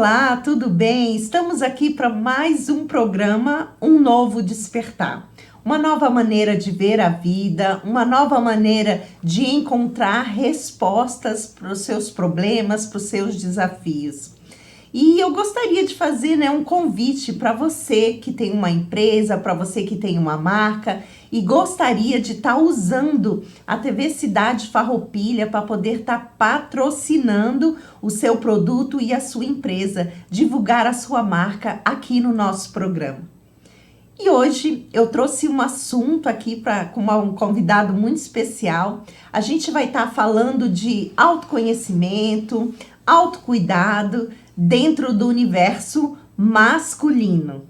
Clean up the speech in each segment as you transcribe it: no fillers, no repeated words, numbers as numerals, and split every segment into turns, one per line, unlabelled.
Olá, tudo bem? Estamos aqui para mais um programa, Um Novo Despertar. Uma nova maneira de ver a vida, uma nova maneira de encontrar respostas para os seus problemas, para os seus desafios. E eu gostaria de fazer, um convite para você que tem uma empresa, para você que tem uma marca e gostaria de estar usando a TV Cidade Farroupilha para poder estar patrocinando o seu produto e a sua empresa, divulgar a sua marca aqui no nosso programa. E hoje eu trouxe um assunto aqui com um convidado muito especial. A gente vai estar falando de autoconhecimento, autocuidado dentro do universo masculino.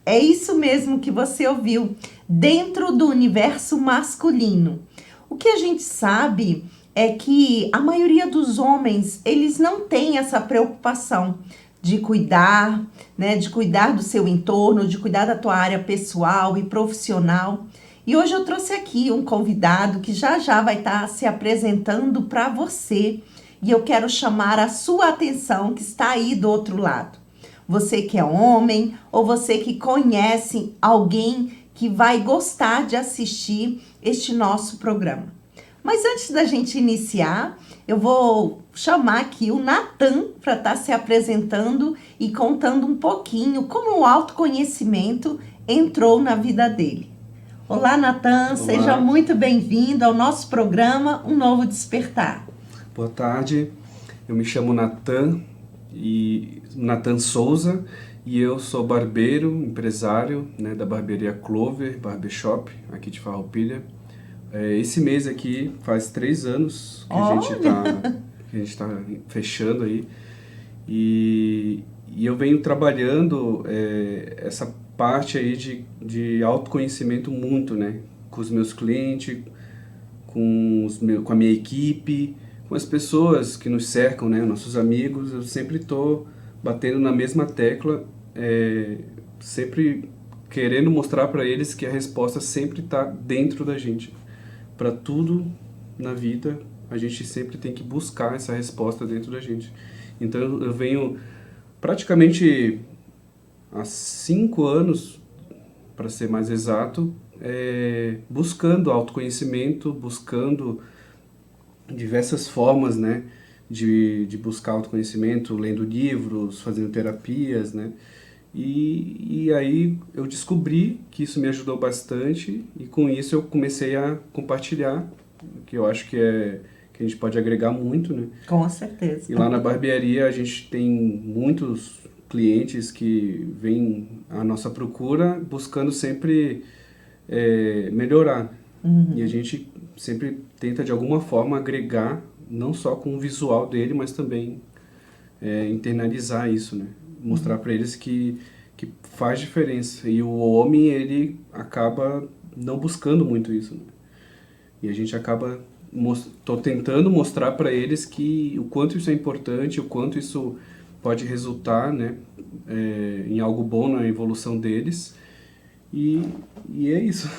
É isso mesmo que você ouviu, dentro do universo masculino. O que a gente sabe é que a maioria dos homens, eles não têm essa preocupação de cuidar, de cuidar do seu entorno, de cuidar da tua área pessoal e profissional. E hoje eu trouxe aqui um convidado que já vai estar se apresentando para você. E eu quero chamar a sua atenção que está aí do outro lado. Você que é homem ou você que conhece alguém que vai gostar de assistir este nosso programa. Mas antes da gente iniciar, eu vou chamar aqui o Natan para estar se apresentando e contando um pouquinho como o autoconhecimento entrou na vida dele. Olá, Natan, seja muito bem-vindo ao nosso programa Um Novo Despertar.
Boa tarde, eu me chamo Natan Souza e eu sou barbeiro, empresário da barbearia Clover Barbershop, aqui de Farroupilha. Esse mês aqui faz 3 anos que a gente está fechando aí e eu venho trabalhando essa parte aí de autoconhecimento muito, com os meus clientes, com a minha equipe, com as pessoas que nos cercam, nossos amigos. Eu sempre estou batendo na mesma tecla, sempre querendo mostrar para eles que a resposta sempre está dentro da gente. Para tudo na vida, a gente sempre tem que buscar essa resposta dentro da gente. Então eu venho praticamente há 5 anos, para ser mais exato, buscando autoconhecimento, buscando diversas formas, de buscar autoconhecimento, lendo livros, fazendo terapias, E aí eu descobri que isso me ajudou bastante e com isso eu comecei a compartilhar, que eu acho que a gente pode agregar muito,
Com certeza.
E lá na barbearia a gente tem muitos clientes que vêm à nossa procura buscando sempre melhorar. E a gente sempre tenta de alguma forma agregar, não só com o visual dele, mas também internalizar isso, Mostrar para eles que faz diferença. E o homem, ele acaba não buscando muito isso, E a gente acaba tô tentando mostrar para eles que o quanto isso é importante, o quanto isso pode resultar, em algo bom na evolução deles. E é isso.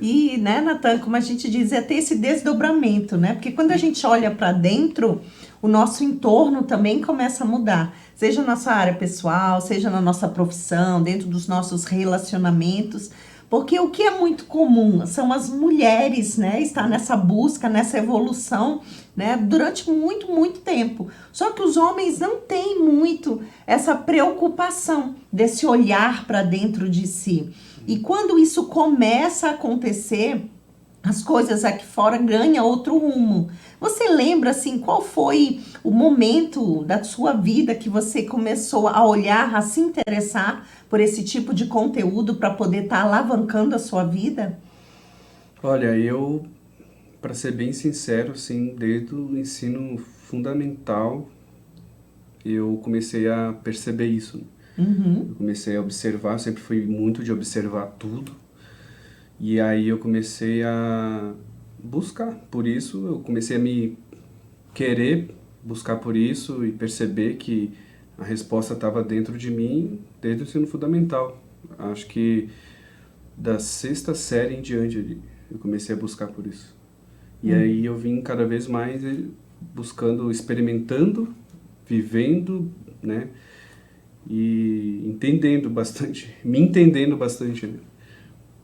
E, Natan, como a gente diz, é ter esse desdobramento, Porque quando a gente olha para dentro, o nosso entorno também começa a mudar. Seja na nossa área pessoal, seja na nossa profissão, dentro dos nossos relacionamentos. Porque o que é muito comum são as mulheres, estar nessa busca, nessa evolução, durante muito, muito tempo. Só que os homens não têm muito essa preocupação desse olhar para dentro de si. E quando isso começa a acontecer, as coisas aqui fora ganham outro rumo. Você lembra, assim, qual foi o momento da sua vida que você começou a olhar, a se interessar por esse tipo de conteúdo para poder estar alavancando a sua vida?
Olha, eu, para ser bem sincero, assim, desde o ensino fundamental, eu comecei a perceber isso. Eu comecei a observar, eu sempre fui muito de observar tudo. E aí eu comecei a buscar por isso, eu comecei a me querer buscar por isso e perceber que a resposta estava dentro de mim desde o ensino fundamental. Acho que da 6ª série em diante eu comecei a buscar por isso. E aí eu vim cada vez mais buscando, experimentando, vivendo, e entendendo bastante, me entendendo bastante, né?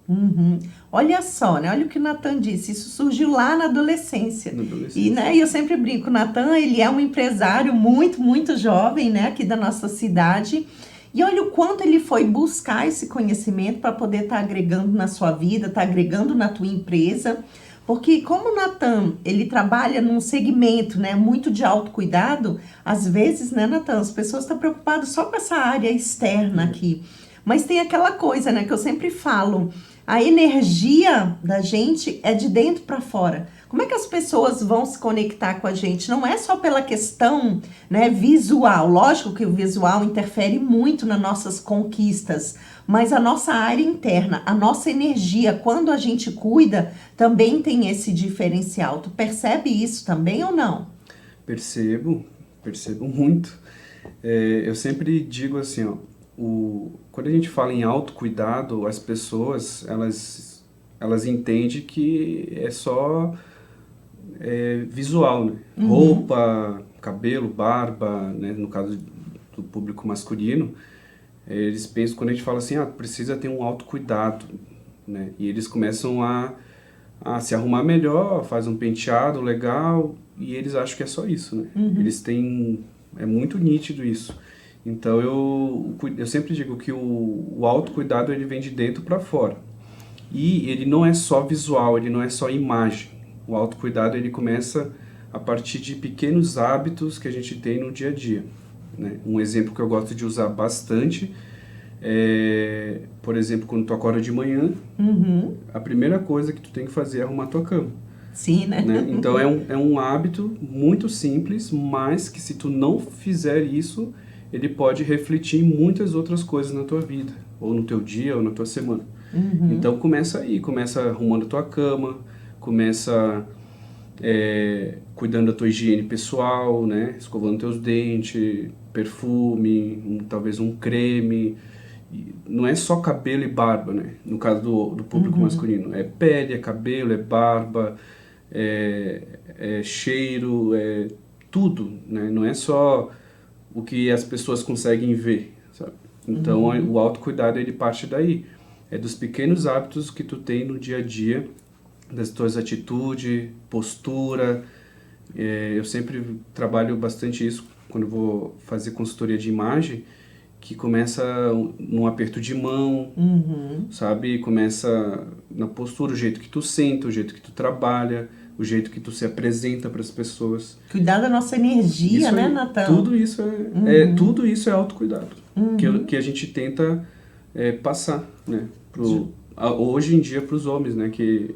Uhum. Olha só, né? Olha o que o Natan disse. Isso surgiu lá na adolescência.
Na adolescência.
E, né, eu sempre brinco, o Natan, ele é um empresário muito, muito jovem, né, aqui da nossa cidade. E olha o quanto ele foi buscar esse conhecimento para poder estar agregando na sua vida, estar agregando na tua empresa. Porque como o Natan, ele trabalha num segmento, né, muito de autocuidado, às vezes, né, Natan, as pessoas estão preocupadas só com essa área externa aqui. Mas tem aquela coisa, né, que eu sempre falo, a energia da gente é de dentro para fora. Como é que as pessoas vão se conectar com a gente? Não é só pela questão, né, visual. Lógico que o visual interfere muito nas nossas conquistas, mas a nossa área interna, a nossa energia, quando a gente cuida, também tem esse diferencial. Tu percebe isso também ou não?
Percebo muito. Eu sempre digo assim, ó, quando a gente fala em autocuidado, as pessoas, elas entendem que é só visual, né? Roupa, cabelo, barba, né? No caso do público masculino, eles pensam, quando a gente fala assim, precisa ter um autocuidado, né? E eles começam a se arrumar melhor, faz um penteado legal, e eles acham que é só isso, né? Eles têm... É muito nítido isso. Então eu sempre digo que o autocuidado ele vem de dentro para fora. E ele não é só visual, ele não é só imagem. O autocuidado ele começa a partir de pequenos hábitos que a gente tem no dia a dia, né? Um exemplo que eu gosto de usar bastante é, por exemplo, quando tu acorda de manhã, a primeira coisa que tu tem que fazer é arrumar tua cama.
Sim, né?
Então é um hábito muito simples, mas que se tu não fizer isso, ele pode refletir em muitas outras coisas na tua vida, ou no teu dia, ou na tua semana. Então começa aí, começa arrumando tua cama, começa cuidando da tua higiene pessoal, né? Escovando teus dentes, perfume, talvez um creme. E não é só cabelo e barba, né? No caso do público masculino, é pele, é cabelo, é barba, é cheiro, é tudo, né? Não é só o que as pessoas conseguem ver, sabe? Então o autocuidado ele parte daí, é dos pequenos hábitos que tu tem no dia a dia, das tuas atitudes, postura. Eu sempre trabalho bastante isso quando eu vou fazer consultoria de imagem, que começa num aperto de mão, sabe? Começa na postura, o jeito que tu senta, o jeito que tu trabalha, o jeito que tu se apresenta para as pessoas.
Cuidar da nossa energia,
Isso
né,
aí,
Natan?
tudo isso é autocuidado, que a gente tenta passar, né? Hoje em dia para os homens, né? Que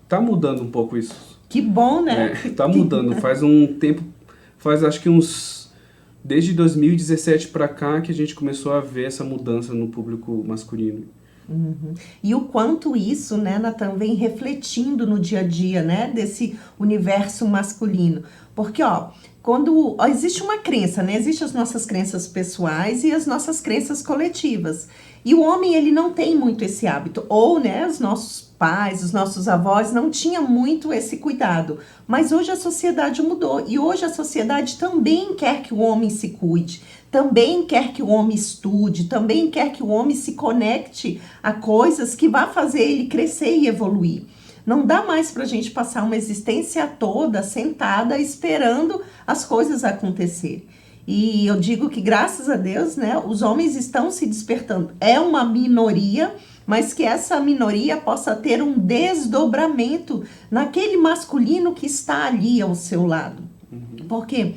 tá mudando um pouco isso.
Que bom, né?
Tá mudando, faz um tempo, acho que desde 2017 para cá que a gente começou a ver essa mudança no público masculino.
E o quanto isso, né, Natan, vem refletindo no dia a dia, né, desse universo masculino. Porque, quando existe uma crença, né, existem as nossas crenças pessoais e as nossas crenças coletivas. E o homem, ele não tem muito esse hábito. Ou, né, os nossos pais, os nossos avós não tinham muito esse cuidado. Mas hoje a sociedade mudou. E hoje a sociedade também quer que o homem se cuide. Também quer que o homem estude. Também quer que o homem se conecte a coisas que vão fazer ele crescer e evoluir. Não dá mais pra gente passar uma existência toda sentada esperando as coisas acontecerem. E eu digo que, graças a Deus, né, os homens estão se despertando. É uma minoria, mas que essa minoria possa ter um desdobramento naquele masculino que está ali ao seu lado. Porque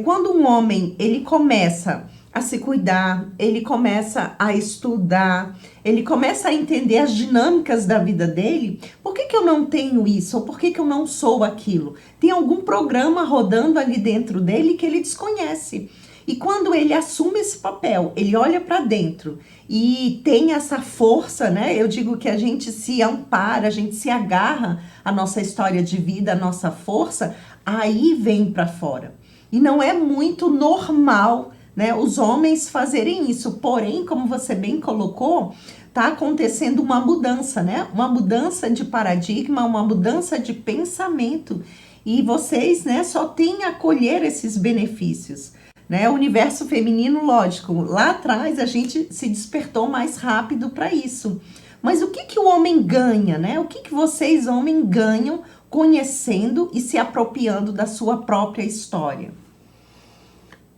quando um homem ele começa a se cuidar, ele começa a estudar, ele começa a entender as dinâmicas da vida dele, por que eu não tenho isso? Ou por que eu não sou aquilo? Tem algum programa rodando ali dentro dele que ele desconhece. E quando ele assume esse papel, ele olha para dentro e tem essa força, né? Eu digo que a gente se ampara, a gente se agarra à nossa história de vida, à nossa força, aí vem para fora. E não é muito normal, né, os homens fazerem isso. Porém, como você bem colocou, está acontecendo uma mudança, né? Uma mudança de paradigma, uma mudança de pensamento. E vocês, né, só têm a colher esses benefícios. né? O universo feminino, lógico, lá atrás a gente se despertou mais rápido para isso. Mas o que que o homem ganha, né? O que que vocês, homens, ganham conhecendo e se apropriando da sua própria história?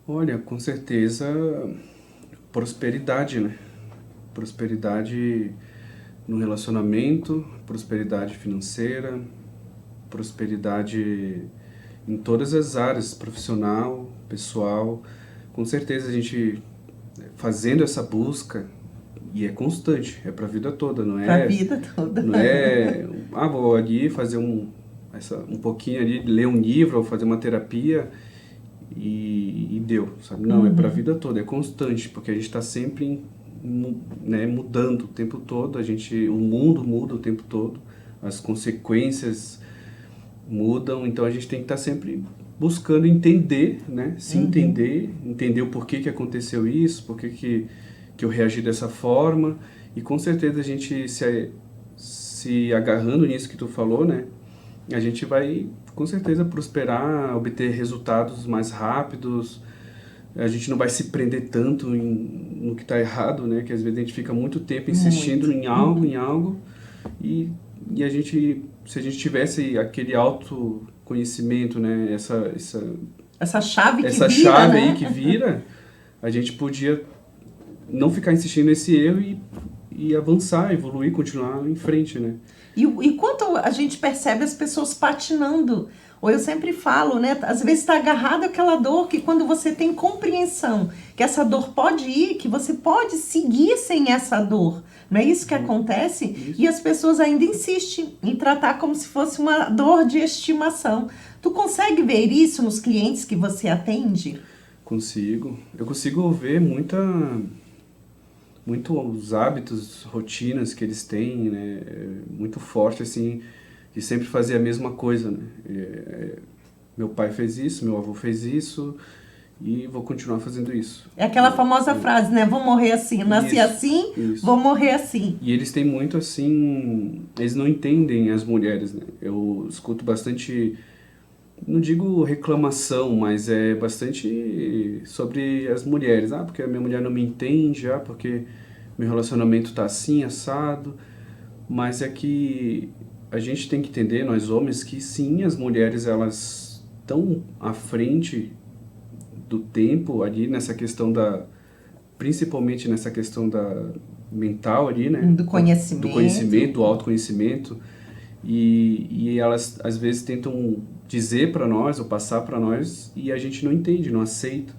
Olha, com certeza, prosperidade, né? Prosperidade no relacionamento, prosperidade financeira, prosperidade em todas as áreas, profissional, pessoal. Com certeza a gente fazendo essa busca, e é constante, é para a vida toda, não
Para a
é?
vida toda.
Não é, vou ali fazer um pouquinho ali, ler um livro ou fazer uma terapia e deu, sabe? Não, é para a vida toda, é constante, porque a gente está sempre né, mudando o tempo todo, o mundo muda o tempo todo, as consequências mudam, então a gente tem que estar sempre buscando entender, né? Se entender o porquê que aconteceu isso, porquê que eu reagi dessa forma, e com certeza a gente se agarrando nisso que tu falou, né? A gente vai com certeza prosperar, obter resultados mais rápidos, a gente não vai se prender tanto no que está errado, né? Que às vezes a gente fica muito tempo insistindo em algo, e a gente, se a gente tivesse aquele autoconhecimento, né?
Essa chave que
essa
vira,
chave
né?
aí que vira, a gente podia não ficar insistindo nesse erro e avançar, evoluir, continuar em frente, né?
E quanto a gente percebe as pessoas patinando, ou eu sempre falo, né? Às vezes está agarrado àquela dor que quando você tem compreensão que essa dor pode ir, que você pode seguir sem essa dor. Não é isso que acontece?
Isso.
E as pessoas ainda insistem em tratar como se fosse uma dor de estimação. Tu consegue ver isso nos clientes que você atende?
Consigo. Eu consigo ver muito os hábitos, rotinas que eles têm, né? Muito forte, assim, de sempre fazer a mesma coisa, né? Meu pai fez isso, meu avô fez isso, e vou continuar fazendo isso.
É aquela famosa frase, né? Vou morrer assim, nasci assim, vou morrer assim.
E eles têm muito, assim, eles não entendem as mulheres, né? Eu escuto bastante, não digo reclamação, mas é bastante sobre as mulheres. Porque a minha mulher não me entende, porque meu relacionamento tá assim, assado. Mas é que a gente tem que entender, nós homens, que sim, as mulheres, elas estão à frente do tempo ali nessa questão principalmente nessa questão da mental ali, né?
Do conhecimento.
Do autoconhecimento. E elas às vezes tentam dizer para nós ou passar para nós e a gente não entende, não aceita,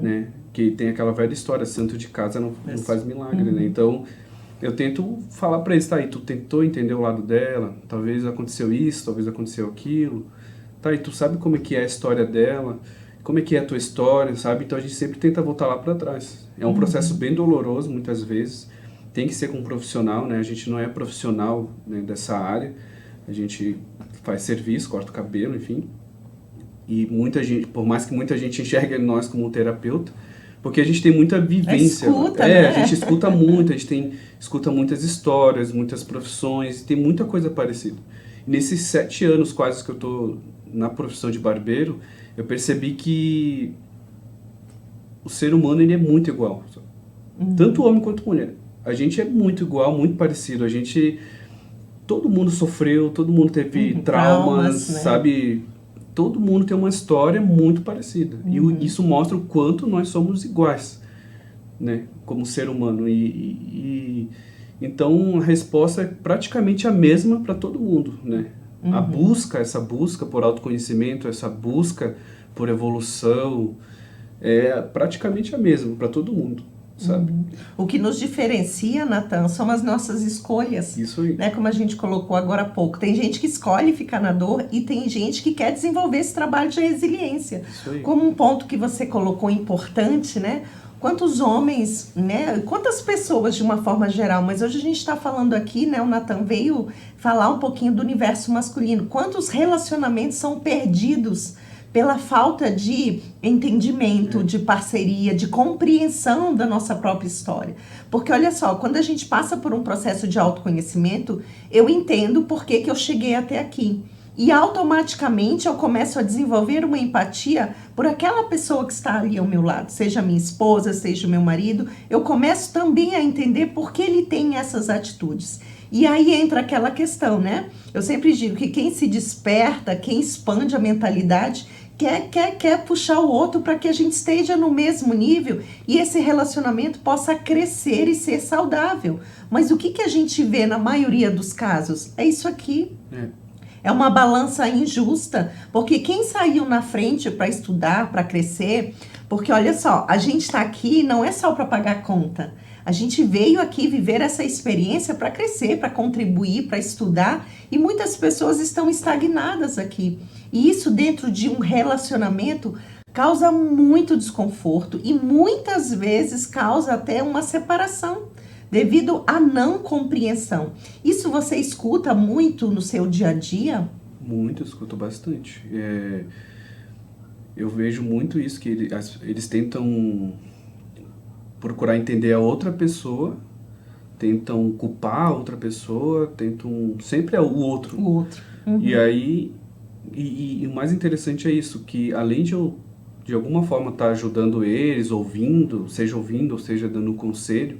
né? Que tem aquela velha história, santo de casa não faz milagre, né? Então eu tento falar para eles, tá, e tu tentou entender o lado dela, talvez aconteceu isso, talvez aconteceu aquilo, tá, e tu sabe como é que é a história dela, como é que é a tua história, sabe? Então a gente sempre tenta voltar lá para trás. É um processo bem doloroso muitas vezes, tem que ser com um profissional, né? A gente não é profissional, né, dessa área, a gente faz serviço, corta o cabelo, enfim. E muita gente, por mais que muita gente enxergue nós como um terapeuta, porque a gente tem muita vivência.
Né?
A gente escuta muito, a gente escuta muitas histórias, muitas profissões, tem muita coisa parecida. E nesses 7 anos quase que eu estou na profissão de barbeiro, eu percebi que o ser humano ele é muito igual. Tanto homem quanto mulher. A gente é muito igual, muito parecido. Todo mundo sofreu, todo mundo teve traumas,
né?
sabe? Todo mundo tem uma história muito parecida. E isso mostra o quanto nós somos iguais, né? Como ser humano. Então a resposta é praticamente a mesma para todo mundo, né? Essa busca por autoconhecimento, essa busca por evolução é praticamente a mesma para todo mundo. Sabe?
O que nos diferencia, Natan, são as nossas escolhas.
Isso aí.
Né? Como a gente colocou agora há pouco. Tem gente que escolhe ficar na dor e tem gente que quer desenvolver esse trabalho de resiliência.
Isso aí.
Como um ponto que você colocou importante, né? Quantos homens, né? Quantas pessoas de uma forma geral, mas hoje a gente está falando aqui, né? O Natan veio falar um pouquinho do universo masculino. Quantos relacionamentos são perdidos pela falta de entendimento, de parceria, de compreensão da nossa própria história. Porque olha só, quando a gente passa por um processo de autoconhecimento, eu entendo por que eu cheguei até aqui. E automaticamente eu começo a desenvolver uma empatia por aquela pessoa que está ali ao meu lado, seja minha esposa, seja o meu marido. Eu começo também a entender por que ele tem essas atitudes. E aí entra aquela questão, né? Eu sempre digo que quem se desperta, quem expande a mentalidade, quer puxar o outro para que a gente esteja no mesmo nível e esse relacionamento possa crescer e ser saudável. Mas o que a gente vê na maioria dos casos? É isso aqui. É uma balança injusta, porque quem saiu na frente para estudar, para crescer, porque olha só, a gente está aqui não é só para pagar conta. A gente veio aqui viver essa experiência para crescer, para contribuir, para estudar, e muitas pessoas estão estagnadas aqui. E isso dentro de um relacionamento causa muito desconforto e muitas vezes causa até uma separação devido à não compreensão. Isso você escuta muito no seu dia a dia?
Muito, eu escuto bastante. Eu vejo muito isso, que eles tentam procurar entender a outra pessoa, tentam culpar a outra pessoa, tentam sempre o outro.
O outro. Uhum.
E aí, e o mais interessante é isso, que além de eu, de alguma forma, estar ajudando eles, ouvindo, ou seja dando um conselho,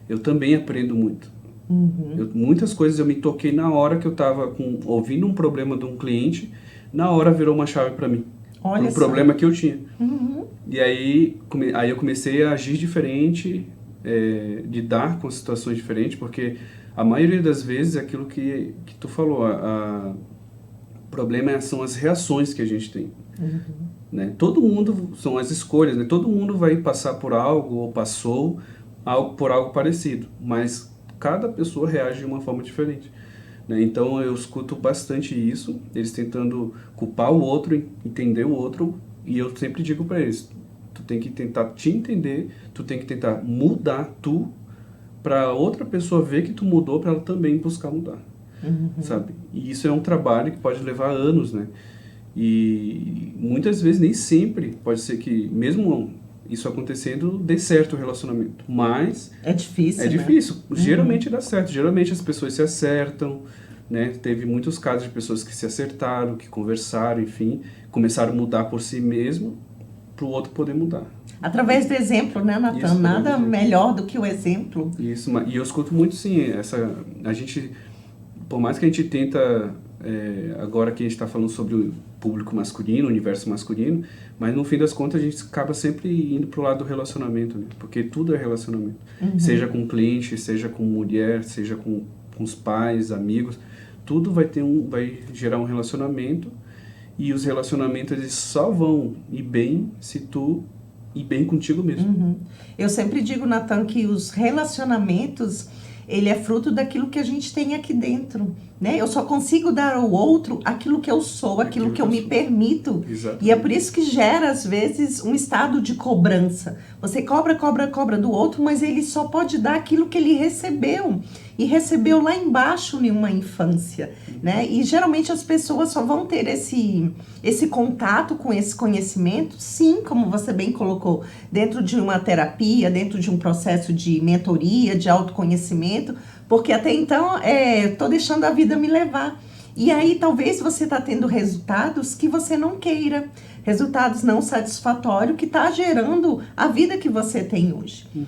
eu também aprendo muito.
Uhum.
Muitas coisas eu me toquei na hora que eu estava ouvindo um problema de um cliente, na hora virou uma chave para mim.
Olha
um
só.
problema que eu tinha.
Uhum.
E aí eu comecei a agir diferente, lidar com situações diferentes, porque a maioria das vezes é aquilo que tu falou, o problema são as reações que a gente tem.
Uhum.
Né? Todo mundo, são as escolhas, né? Todo mundo vai passar por algo, ou passou por algo parecido, mas cada pessoa reage de uma forma diferente. Né? Então eu escuto bastante isso, eles tentando culpar o outro, entender o outro, e eu sempre digo para eles, tu tem que tentar te entender, tu tem que tentar mudar tu, para outra pessoa ver que tu mudou, para ela também buscar mudar.
Uhum.
Sabe? E isso é um trabalho que pode levar anos, né? E muitas vezes, nem sempre, pode ser que mesmo isso acontecendo, dê certo o relacionamento, mas
é difícil,
é difícil.
Uhum.
Geralmente dá certo, geralmente as pessoas se acertam, né? Teve muitos casos de pessoas que se acertaram, que conversaram, enfim, começaram a mudar por si mesmo, para o outro poder mudar.
Através do exemplo, né, Natan? Nada melhor do que o exemplo.
Isso, e eu escuto muito, sim, a gente, por mais que a gente tenta, agora que a gente está falando sobre o público masculino, o universo masculino, mas no fim das contas a gente acaba sempre indo pro lado do relacionamento, né? Porque tudo é relacionamento.
Uhum.
Seja com cliente, seja com mulher, seja com os pais, amigos, tudo vai gerar um relacionamento, e os relacionamentos eles só vão ir bem se tu ir bem contigo mesmo.
Uhum. Eu sempre digo, Natan, que os relacionamentos, ele é fruto daquilo que a gente tem aqui dentro, né? Eu só consigo dar ao outro aquilo que eu sou, aquilo que eu me permito.
Exatamente.
E é por isso que gera, às vezes, um estado de cobrança. Você cobra do outro, mas ele só pode dar aquilo que ele recebeu. E recebeu lá embaixo em uma infância, né? E geralmente as pessoas só vão ter esse contato com esse conhecimento, sim, como você bem colocou, dentro de uma terapia, dentro de um processo de mentoria, de autoconhecimento, porque até então tô deixando a vida me levar. E aí talvez você está tendo resultados que você não queira, resultados não satisfatórios que está gerando a vida que você tem hoje. Uhum.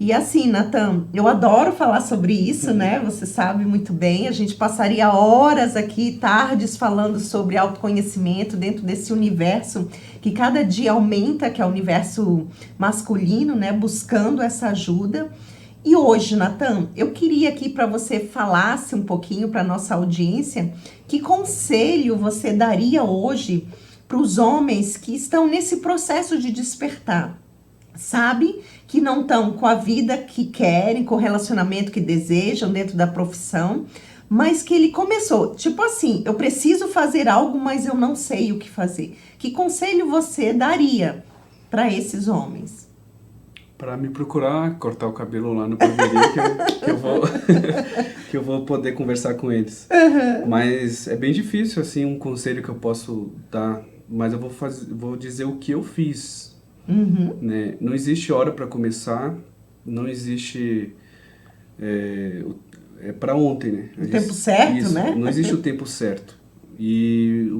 E assim, Natan, eu adoro falar sobre isso, né? Você sabe muito bem, a gente passaria horas aqui, tardes, falando sobre autoconhecimento dentro desse universo que cada dia aumenta, que é o universo masculino, né? Buscando essa ajuda. E hoje, Natan, eu queria aqui para você falasse um pouquinho para a nossa audiência, que conselho você daria hoje para os homens que estão nesse processo de despertar? Sabe que não estão com a vida que querem, com o relacionamento que desejam dentro da profissão, mas que ele começou, tipo assim, eu preciso fazer algo, mas eu não sei o que fazer. Que conselho você daria para esses homens?
Para me procurar, cortar o cabelo lá no barbearia, que eu vou poder conversar com eles. Uhum. Mas é bem difícil, assim, um conselho que eu posso dar, mas eu vou dizer o que eu fiz.
Uhum.
Né? Não existe hora para começar, não existe para ontem, né?
O tempo certo,
isso,
né?
Não existe o tempo certo. E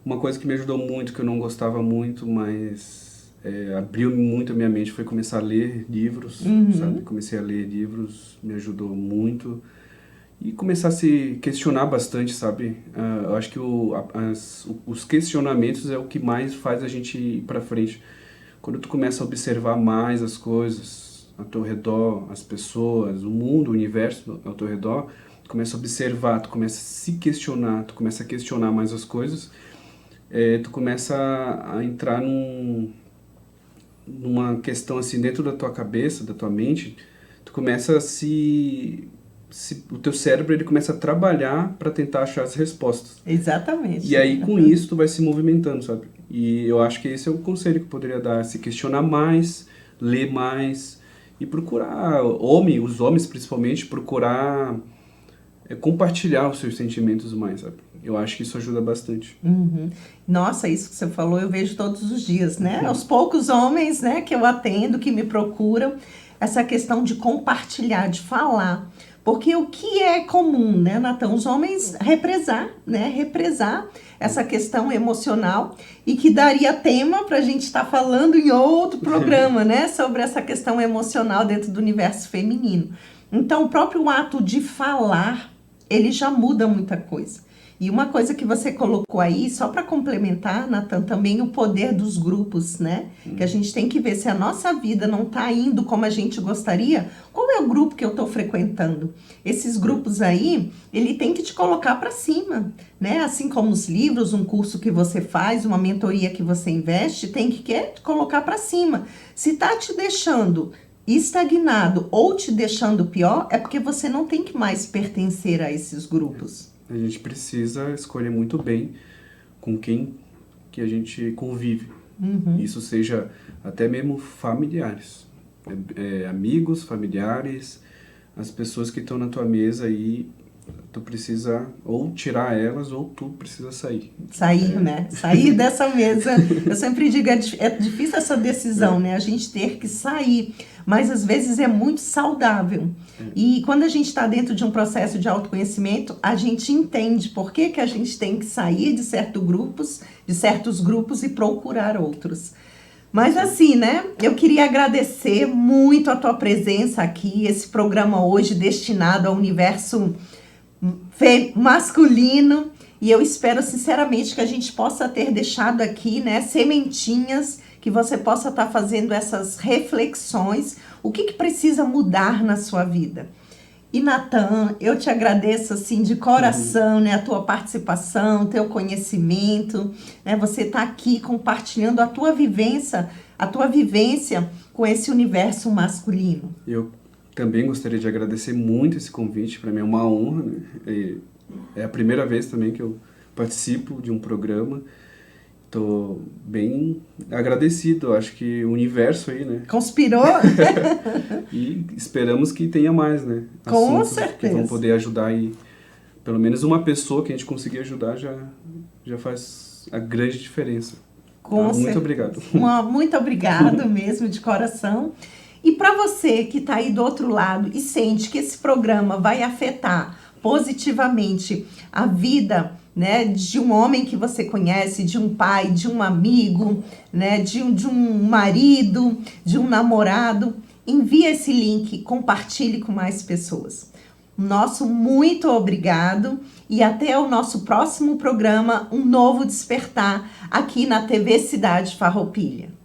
uma coisa que me ajudou muito, que eu não gostava muito, mas abriu muito a minha mente, foi começar a ler livros, sabe? Comecei a ler livros, me ajudou muito. E começar a se questionar bastante, sabe? Eu acho que os questionamentos é o que mais faz a gente ir pra frente. Quando tu começa a observar mais as coisas ao teu redor, as pessoas, o mundo, o universo ao teu redor, tu começa a observar, tu começa a se questionar, tu começa a questionar mais as coisas, tu começa a entrar numa questão assim dentro da tua cabeça, da tua mente, tu começa a o teu cérebro ele começa a trabalhar para tentar achar as respostas.
Exatamente.
E aí com isso tu vai se movimentando, sabe? E eu acho que esse é o conselho que eu poderia dar, se questionar mais, ler mais e procurar, os homens principalmente, procurar compartilhar os seus sentimentos mais, sabe? Eu acho que isso ajuda bastante.
Nossa, isso que você falou eu vejo todos os dias, né? Aos poucos homens, né, que eu atendo, que me procuram, essa questão de compartilhar, de falar. Porque o que é comum, né, Natan? Os homens represar essa questão emocional e que daria tema para a gente estar falando em outro programa, né, sobre essa questão emocional dentro do universo feminino. Então, o próprio ato de falar, ele já muda muita coisa. E uma coisa que você colocou aí, só para complementar, Natan, também o poder dos grupos, né? Que a gente tem que ver se a nossa vida não está indo como a gente gostaria, qual é o grupo que eu estou frequentando? Esses grupos aí, ele tem que te colocar para cima, né? Assim como os livros, um curso que você faz, uma mentoria que você investe, tem que te colocar para cima. Se está te deixando estagnado ou te deixando pior, é porque você não tem que mais pertencer a esses grupos.
A gente precisa escolher muito bem com quem que a gente convive. Isso seja até mesmo familiares. Amigos, familiares, as pessoas que estão na tua mesa aí, tu precisa ou tirar elas ou tu precisa sair.
Né? Sair dessa mesa. Eu sempre digo, é difícil essa decisão, né? A gente ter que sair. Mas às vezes é muito saudável. E quando a gente está dentro de um processo de autoconhecimento, a gente entende por que a gente tem que sair de certos grupos e procurar outros. Mas assim, né? Eu queria agradecer muito a tua presença aqui, esse programa hoje destinado ao universo masculino. E eu espero sinceramente que a gente possa ter deixado aqui, né, sementinhas, que você possa estar fazendo essas reflexões, o que precisa mudar na sua vida. E Natan, eu te agradeço assim de coração, né, a tua participação, teu conhecimento, né, você está aqui compartilhando a tua vivência com esse universo masculino.
Eu também gostaria de agradecer muito esse convite, para mim é uma honra, né? É a primeira vez também que eu participo de um programa. Tô bem agradecido, acho que o universo aí, né?
Conspirou?
E esperamos que tenha mais, né?
Com
assuntos
certeza.
Que vão poder ajudar aí. Pelo menos uma pessoa que a gente conseguir ajudar já faz a grande diferença. Muito obrigado.
Muito obrigado mesmo, de coração. E para você que está aí do outro lado e sente que esse programa vai afetar positivamente a vida, né, de um homem que você conhece, de um pai, de um amigo, né, de um marido, de um namorado, envie esse link, compartilhe com mais pessoas. Nosso muito obrigado e até o nosso próximo programa, Um Novo Despertar, aqui na TV Cidade Farroupilha.